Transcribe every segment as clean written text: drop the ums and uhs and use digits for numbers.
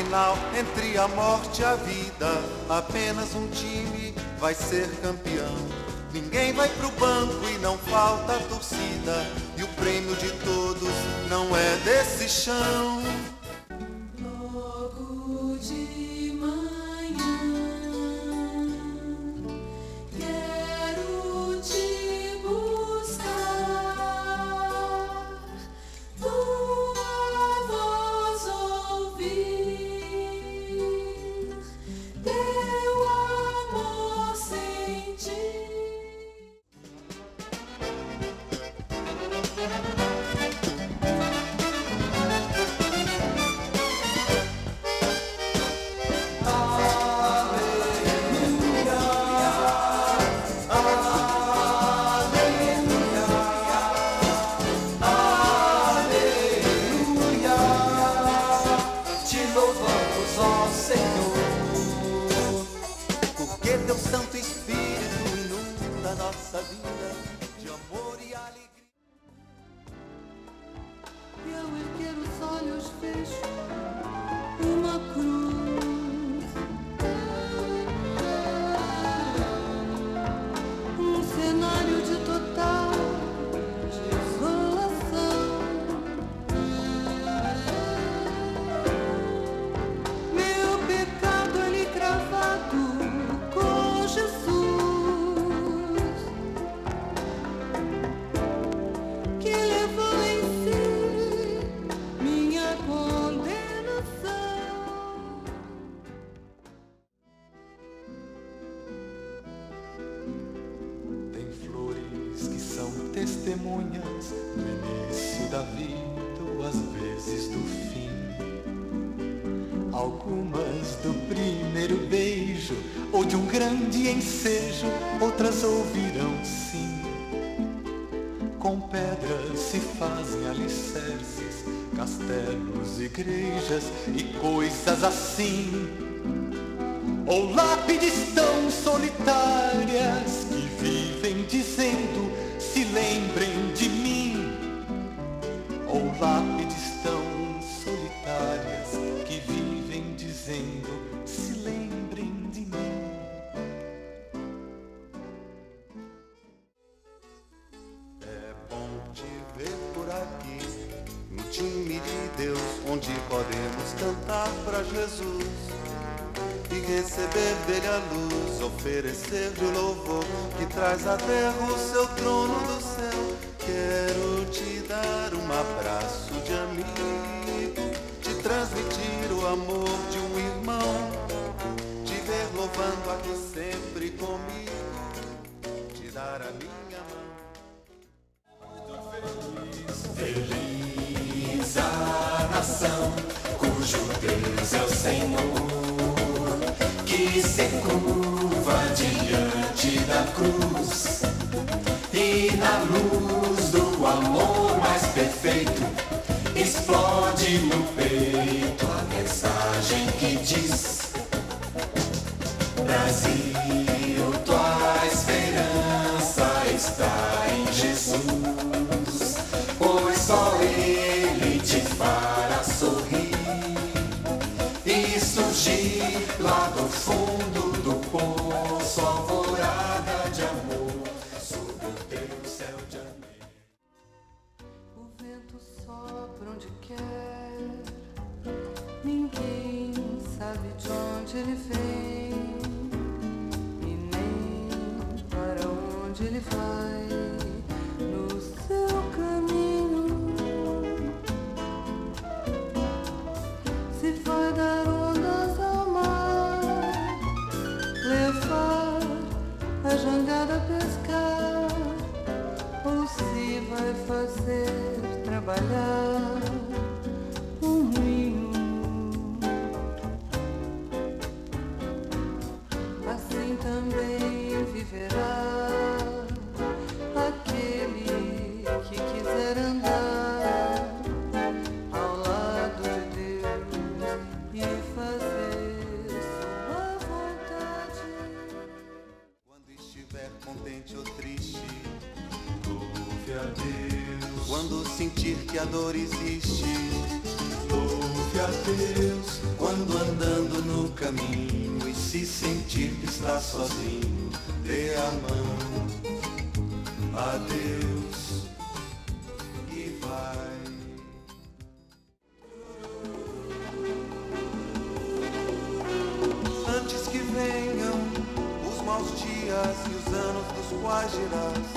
final, entre a morte e a vida, apenas um time vai ser campeão. Ninguém vai pro banco e não falta a torcida, e o prêmio de todos não é desse chão. Logo de manhã quero te buscar, tua voz ouvir, teu amor sentir. Porque teu Santo Espírito inunda nossa vida de amor e alegria. E ao erguer os olhos vejo uma cruz, um cenário de total desolação. Meu pecado ali cravado com Jesus, que levou em si minha condenação. Tem flores que são testemunhas do início da vida ou às vezes do fim. Algumas do primeiro beijo ou de um grande ensejo, outras ouvirão sim. Com pedras se fazem alicerces, castelos, igrejas e coisas assim. Ou lápides tão solitárias que vivem dizendo: se lembrem de mim. Ou lápides tão solitárias que vivem dizendo: se lembrem de mim. É bom te ver por aqui, no time de Deus, onde podemos cantar pra Jesus e receber dele a luz, oferecer-lhe o louvor que traz à terra o seu trono do céu. Quero te dar um abraço de amigo, te transmitir o amor de um irmão, te ver louvando aqui sempre comigo, te dar a minha mão. Feliz a nação cujo Deus é o Senhor, que se curva diante da cruz e na luz do amor mais perfeito explode no peito a mensagem que diz: Brasil, tua esperança está em Jesus, pois só Ele te fará sorrir e surgir lá do fundo do poço, alvorada de amor sobre o teu céu de amor. O vento sopra onde quer, ninguém sabe de onde ele vem e nem para onde ele vai no seu caminho. Se vai dar ondas ao mar, levar a jangada a pescar, ou se vai fazer trabalhar um moinho. Assim também viverá aquele que quiser andar ao lado de Deus e fazer sua vontade. Quando estiver contente ou triste, Louve a Deus, quando sentir que a dor existe, louve a Deus, quando quando andando no caminho e se sentir que está sozinho, dê a mão a Deus e vai. Antes que venham os maus dias e os anos dos quais dirás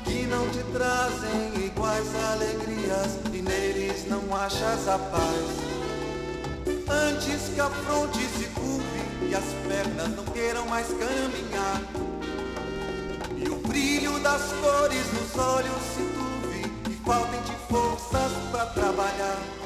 que não te trazem iguais alegrias e neles não achas a paz. Antes que a fronte se curve e as pernas não queiram mais caminhar e o brilho das cores nos olhos se turve e faltem-te forças pra trabalhar.